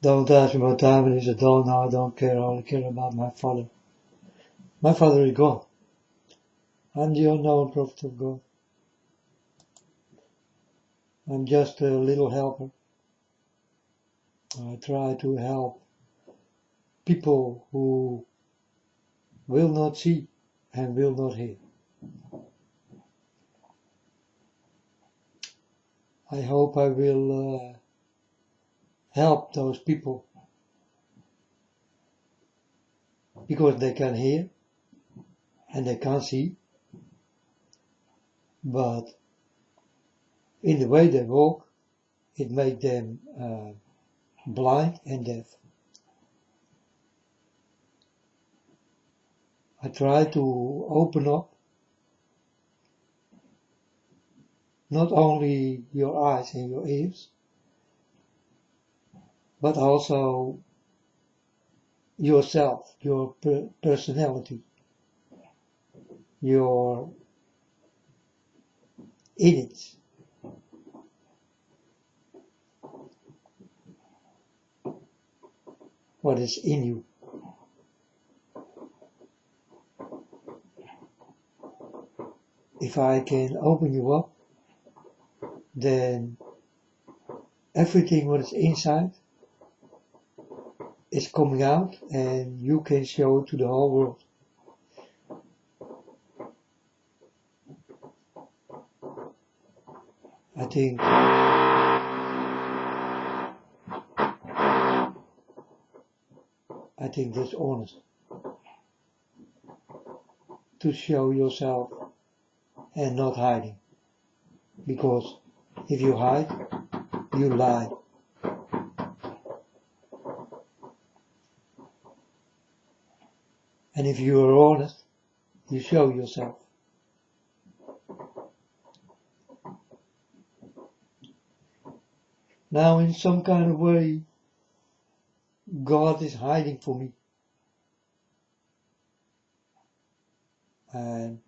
Don't ask me what time it is, I don't know, I don't care, I only care about my Father. My Father is God. I'm the unknown prophet of God. I'm just a little helper. I try to help people who will not see and will not hear. I hope I will help those people because they can hear and they can't see, but in the way they walk, it makes them blind and deaf. I try to open up not only your eyes and your ears, but also yourself, your personality, your innate. What is in you. If I can open you up, then everything what is inside is coming out and you can show it to the whole world. I think that's honest. To show yourself and not hiding. Because if you hide, you lie. And if you are honest, you show yourself. Now in some kind of way, God is hiding for me. And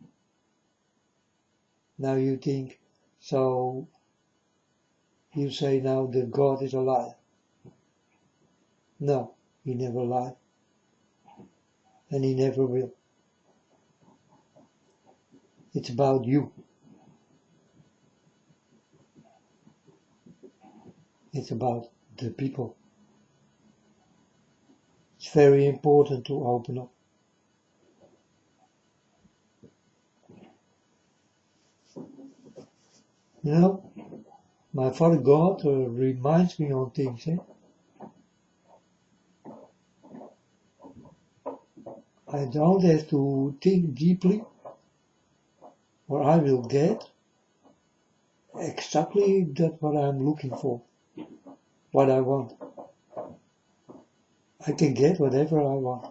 now you think, so you say now that God is a liar. No, he never lied. And he never will. It's about you. It's about the people. It's very important to open up. You know, my Father God reminds me on things. I don't have to think deeply, or I will get exactly that what I'm looking for, what I want. I can get whatever I want.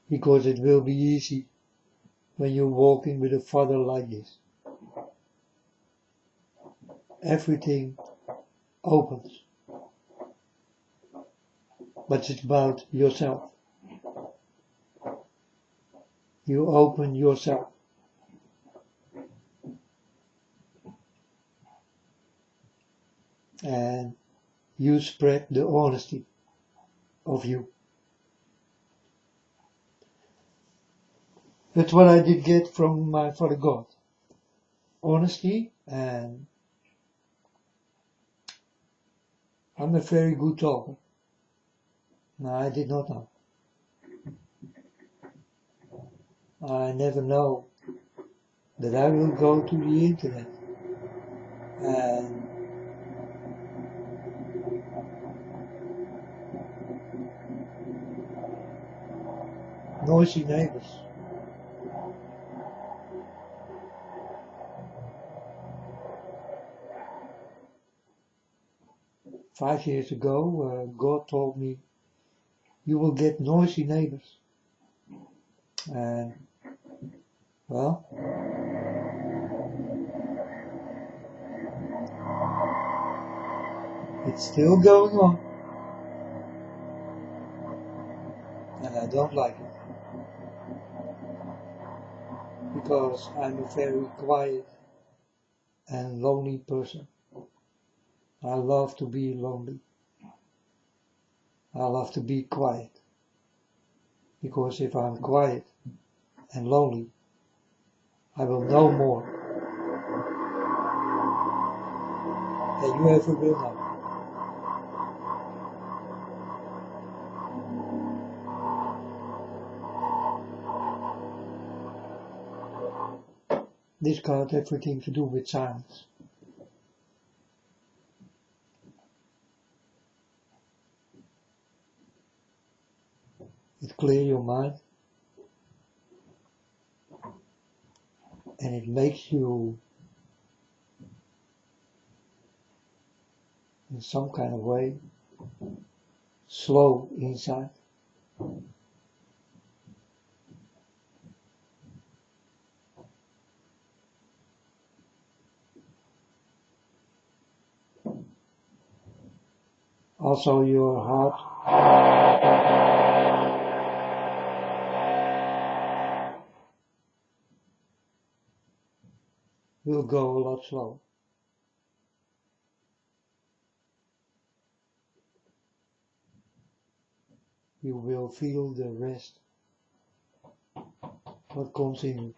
Because it will be easy when you're walking with a Father like this. Everything opens. But it's about yourself. You open yourself. And you spread the honesty of you. That's what I did get from my Father God. Honesty, and I'm a very good talker. No, I did not know. I never know that I will go to the internet and noisy neighbors. Five years ago, God told me, you will get noisy neighbors. And, well, it's still going on. And I don't like it. Because I'm a very quiet and lonely person. I love to be lonely. I love to be quiet. Because if I'm quiet and lonely, I will know more than you ever will know. This got everything to do with silence. It clears your mind and it makes you in some kind of way slow inside. Also your heart will go a lot slower. You will feel the rest, what comes in you.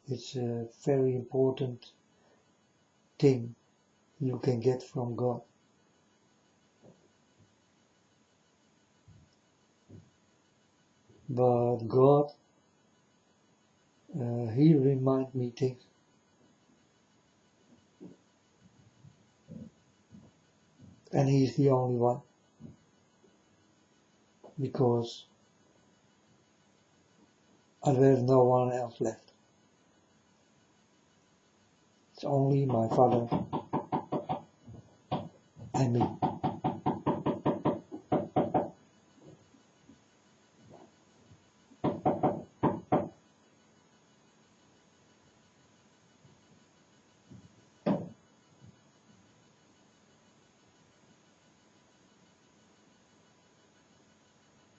It's a very important thing you can get from God. But God, He reminds me things. And He's the only one. Because I have no one else left. It's only my Father and me.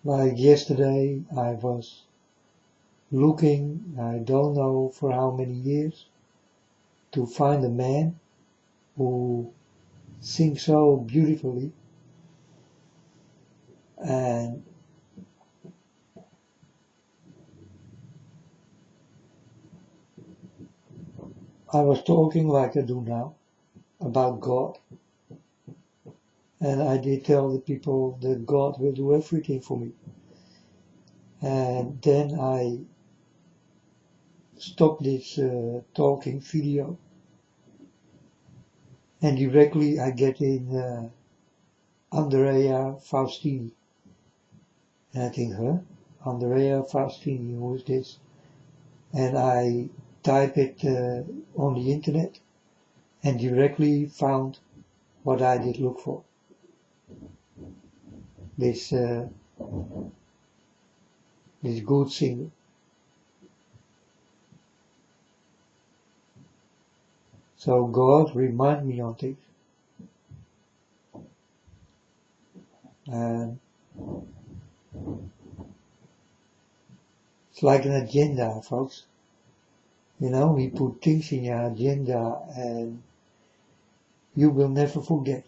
Like yesterday, I was looking, I don't know for how many years, to find a man who sings so beautifully, and I was talking like I do now about God, and I did tell the people that God will do everything for me. And then I stopped this talking video, and directly I get in Andrea Faustini. And I think, Andrea Faustini, who is this? And I type it on the internet and directly found what I did look for. This good singer. So God remind me on things. And it's like an agenda, folks. You know, we put things in your agenda and you will never forget.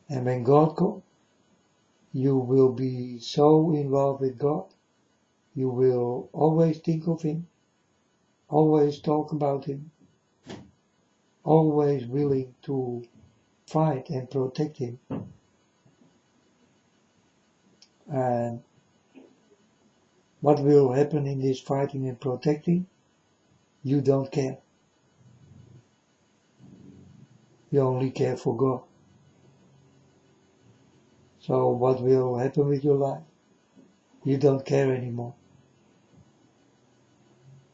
And when God comes, you will be so in love with God. You will always think of Him, always talk about Him, always willing to fight and protect Him. And what will happen in this fighting and protecting? You don't care. You only care for God. So what will happen with your life? You don't care anymore.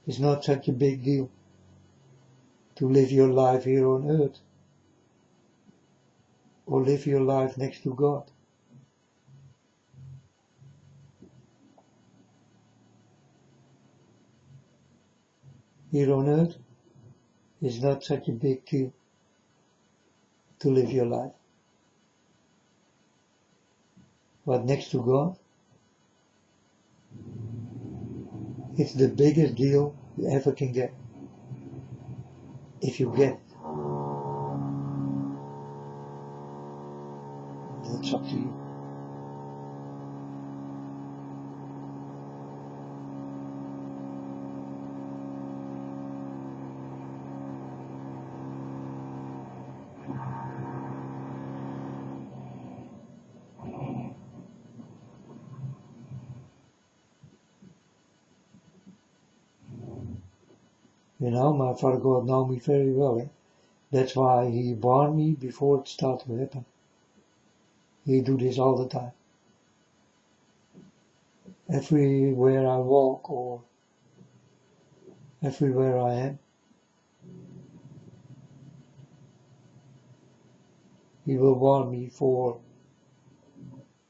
It's not such a big deal to live your life here on earth or live your life next to God. Here on earth, it's not such a big deal to live your life. But next to God, It's the biggest deal you ever can get. If you get it. That's up to you. You know, my Father God knows me very well. Eh? That's why He warned me before it started to happen. He do this all the time. Everywhere I walk or everywhere I am, He will warn me for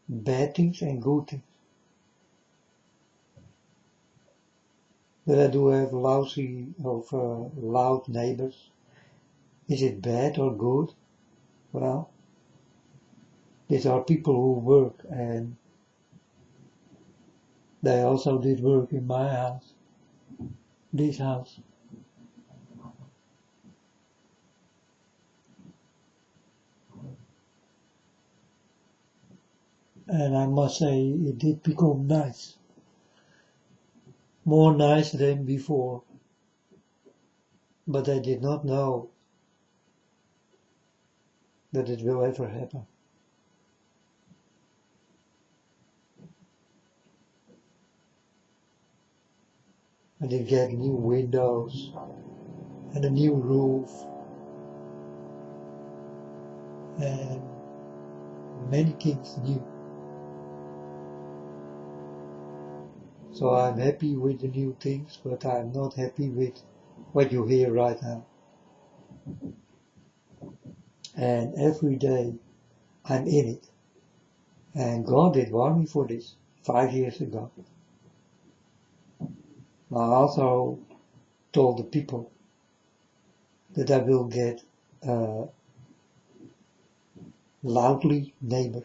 bad things and good things. That I do have loud neighbors. Is it bad or good? Well, these are people who work, and they also did work in my house, this house. And I must say, it did become nice. More nice than before. But I did not know that it will ever happen. I did get new windows and a new roof and many things new. So I'm happy with the new things, but I'm not happy with what you hear right now. And every day I'm in it. And God did warn me for this 5 years ago. I also told the people that I will get loudly neighbors.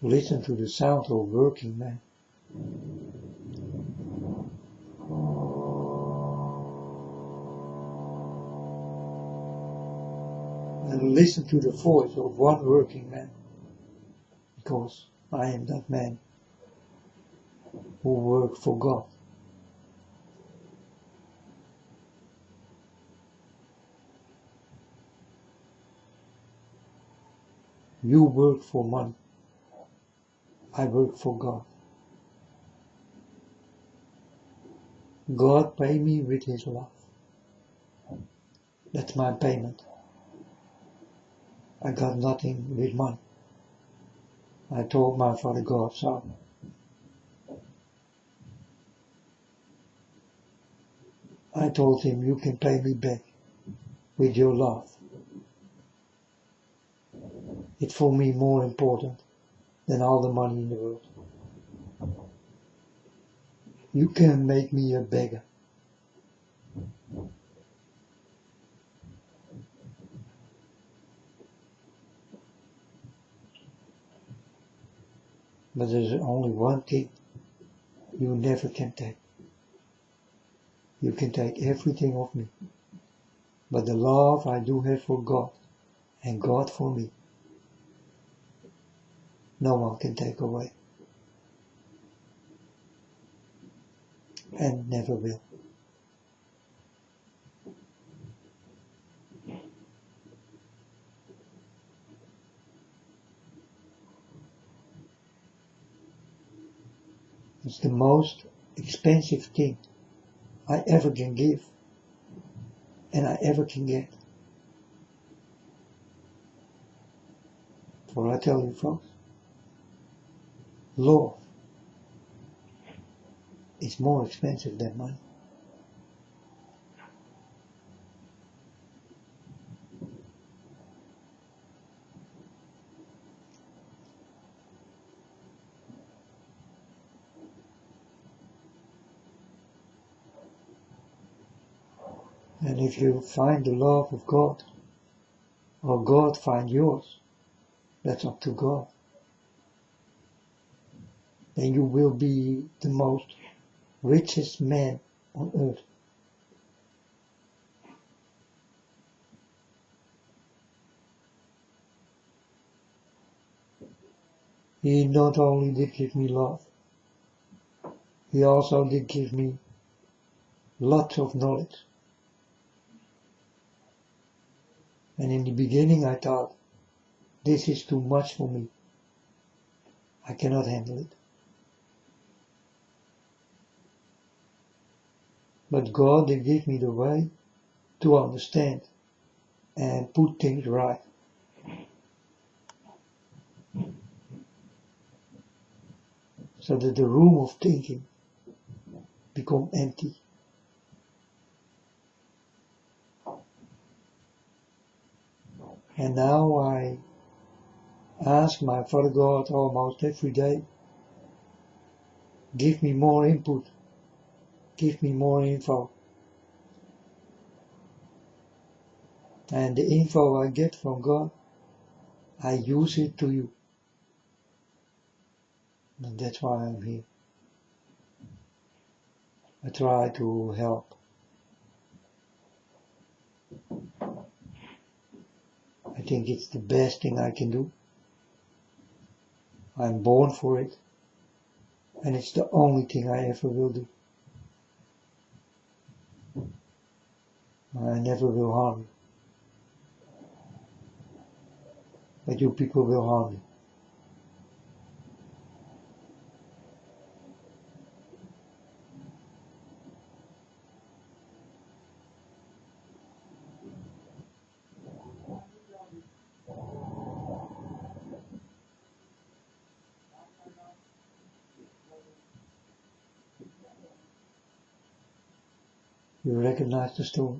Listen to the sound of working men. And listen to the voice of one working man. Because I am that man who work for God. You work for money. I work for God. God pay me with His love. That's my payment. I got nothing with money. I told my Father God so. I told Him, you can pay me back with your love. It's for me more important than all the money in the world. You can make me a beggar. But there's only one thing you never can take. You can take everything of me. But the love I do have for God and God for me, no one can take away. And never will. It's the most expensive thing I ever can give and I ever can get. For I tell you folks, love is more expensive than money. And if you find the love of God, or God find yours, that's up to God. Then you will be the most richest man on earth. He not only did give me love, he also did give me lots of knowledge. And in the beginning I thought, this is too much for me. I cannot handle it. But God did give me the way to understand and put things right. So that the room of thinking become empty. And now I ask my Father God almost every day, give me more input, give me more info. And the info I get from God, I use it to you. And that's why I'm here. I try to help. I think it's the best thing I can do. I'm born for it. And it's the only thing I ever will do. I never will harm you. But you people will harm me. You recognize the story.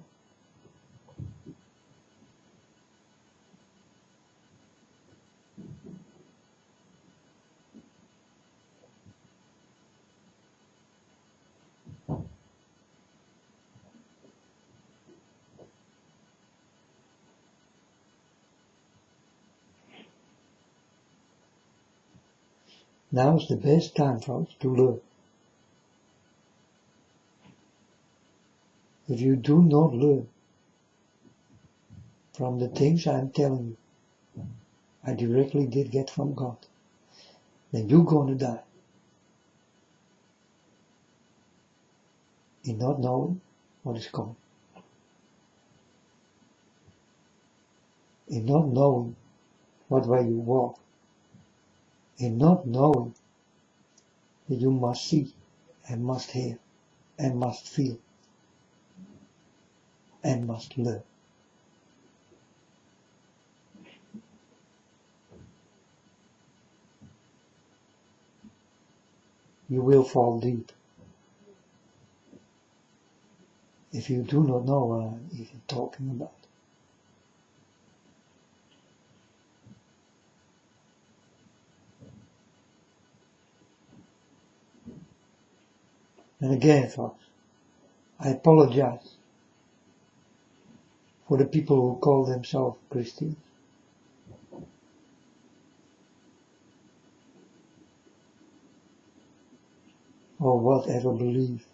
Now is the best time, folks, to learn. If you do not learn from the things I'm telling you, I directly did get from God, then you're gonna die. In not knowing what is coming. In not knowing what way you walk. In not knowing that you must see and must hear and must feel and must learn. You will fall deep if you do not know what I'm even talking about. And again, folks, I apologize for the people who call themselves Christians. Or whatever belief.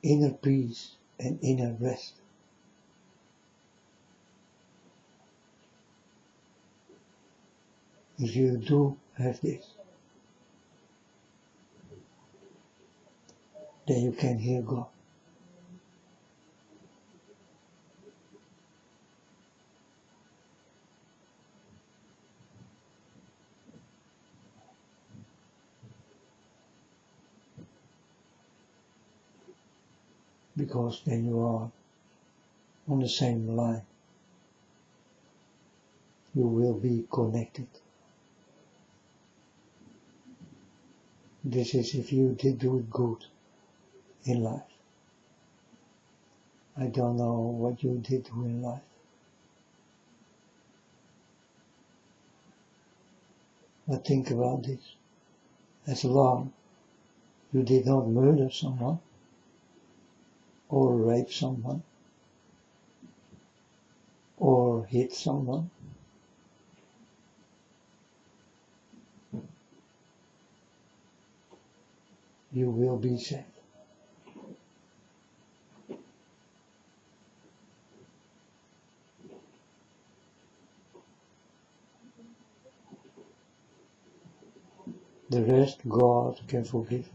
inner peace and inner rest. If you do have this, then you can hear God. Because then you are on the same line. You will be connected. This is if you did do it good in life. I don't know what you did do in life. But think about this. As long you did not murder someone, or rape someone, or hit someone, you will be safe. The rest God can forgive.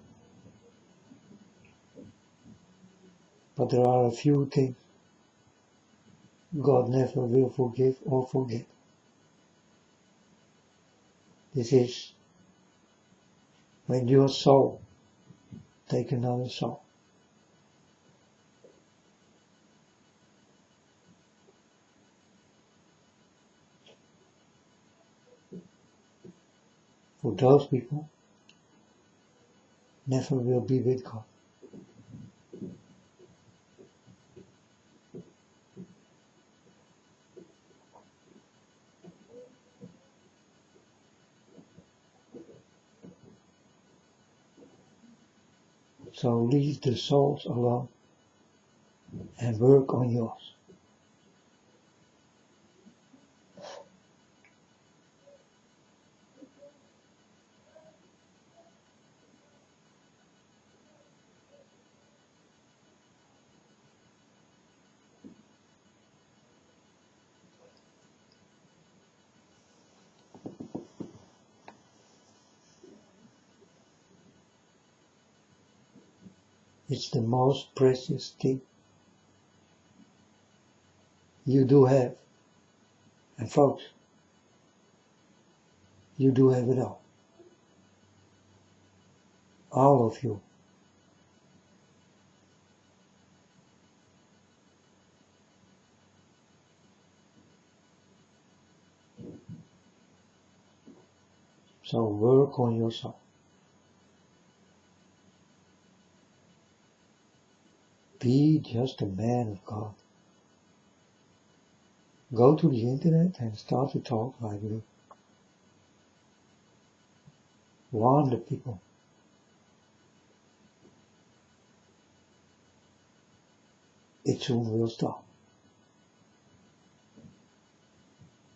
But there are a few things God never will forgive or forget. This is when your soul take another soul. For those people, never will be with God. So leave the souls alone and work on yours. It's the most precious thing you do have. And folks, you do have it all. All of you. So work on yourself. Be just a man of God. Go to the internet and start to talk like me. Warn the people. It soon will stop.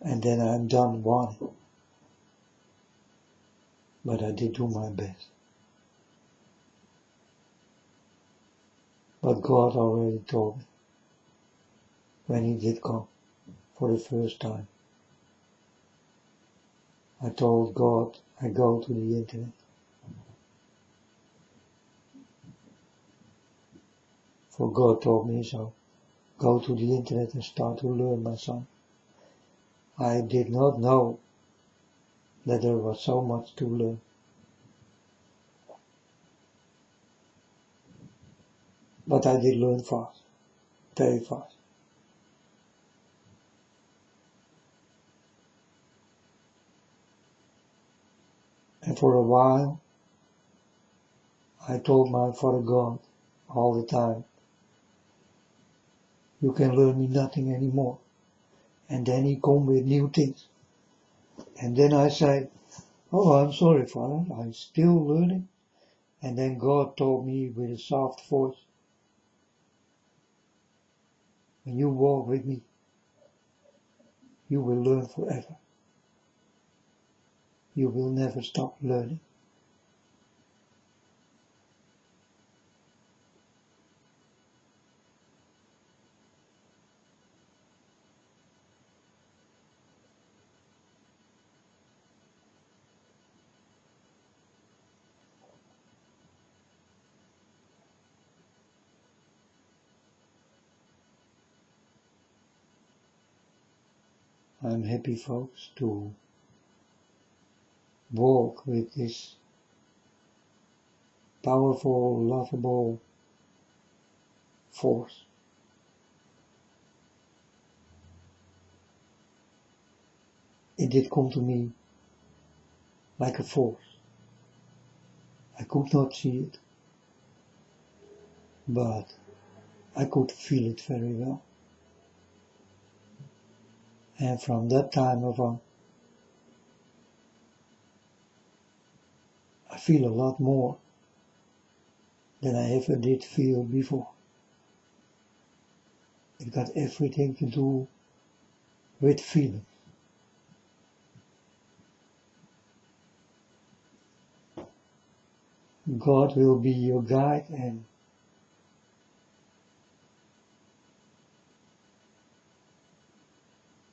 And then I'm done warning. But I did do my best. But God already told me when He did come for the first time. I told God I go to the internet. For God told me so. Go to the internet and start to learn, my son. I did not know that there was so much to learn. But I did learn fast. Very fast. And for a while, I told my Father God all the time, you can learn me nothing anymore. And then He come with new things. And then I say, oh, I'm sorry, Father, I'm still learning. And then God told me with a soft voice, when you walk with me, you will learn forever. You will never stop learning. I'm happy, folks, to walk with this powerful, lovable force. It did come to me like a force. I could not see it, but I could feel it very well. And from that time on, I feel a lot more than I ever did feel before. It got everything to do with feeling. God will be your guide, and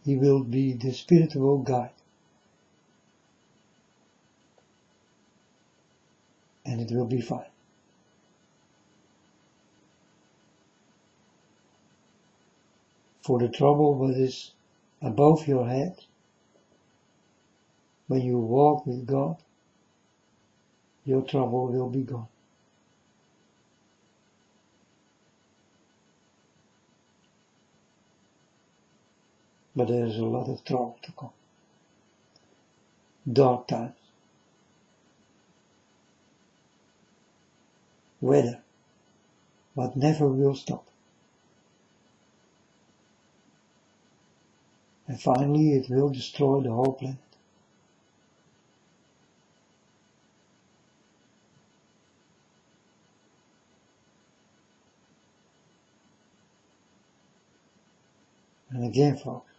He will be the spiritual guide. And it will be fine. For the trouble that is above your head, when you walk with God, your trouble will be gone. But there is a lot of trouble to come. Dark times. Weather, but never will stop. And finally it will destroy the whole planet. And again, folks,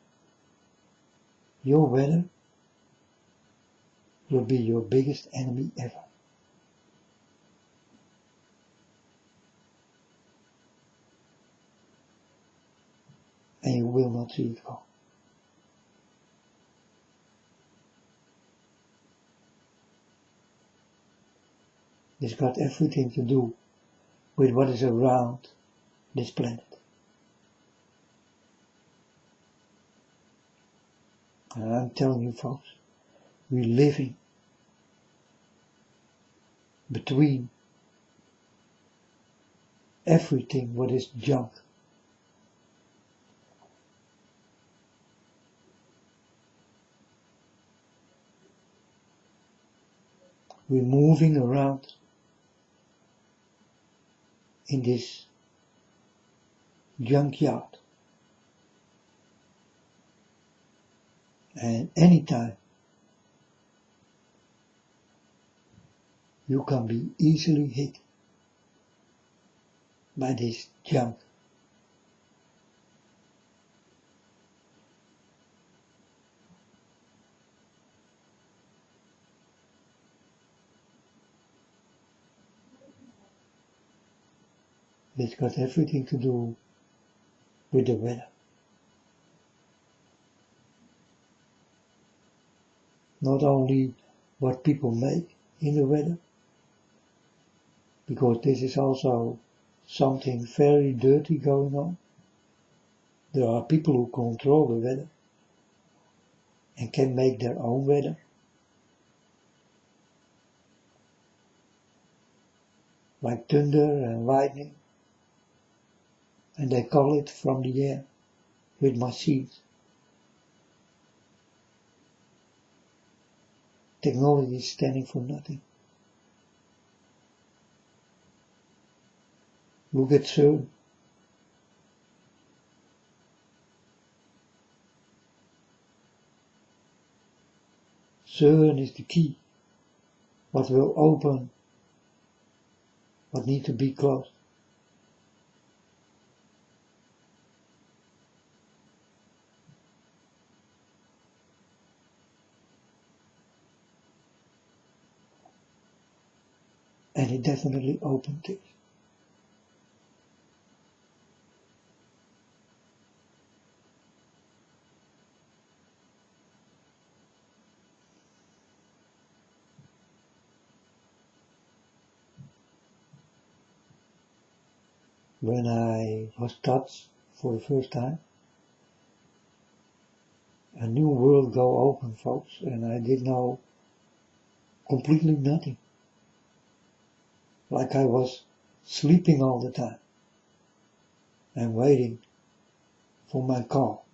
your weather will be your biggest enemy ever. And you will not see it come. It's got everything to do with what is around this planet. And I'm telling you, folks, we're living between everything what is junk. We're moving around in this junkyard. And anytime you can be easily hit by this junk. It's got everything to do with the weather. Not only what people make in the weather, because this is also something very dirty going on. There are people who control the weather and can make their own weather. Like thunder and lightning. And they call it from the air with machines. Technology is standing for nothing. Look at CERN. CERN is the key. What will open what needs to be closed. And it definitely opened things. When I was touched for the first time, a new world go open, folks, and I did know completely nothing. Like I was sleeping all the time and waiting for my call.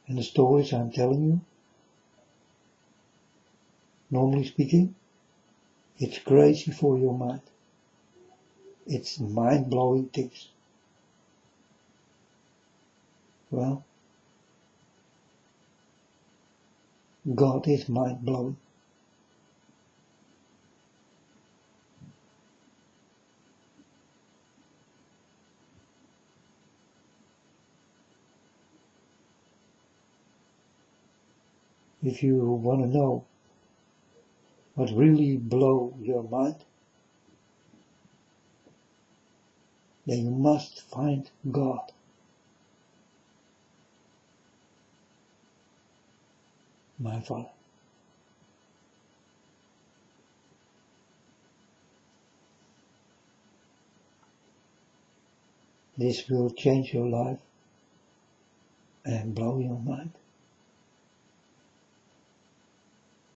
And the stories I'm telling you, normally speaking, it's crazy for your mind. It's mind-blowing things. Well, God is mind-blowing. If you want to know what really blow your mind, then you must find God. My Father. This will change your life and blow your mind.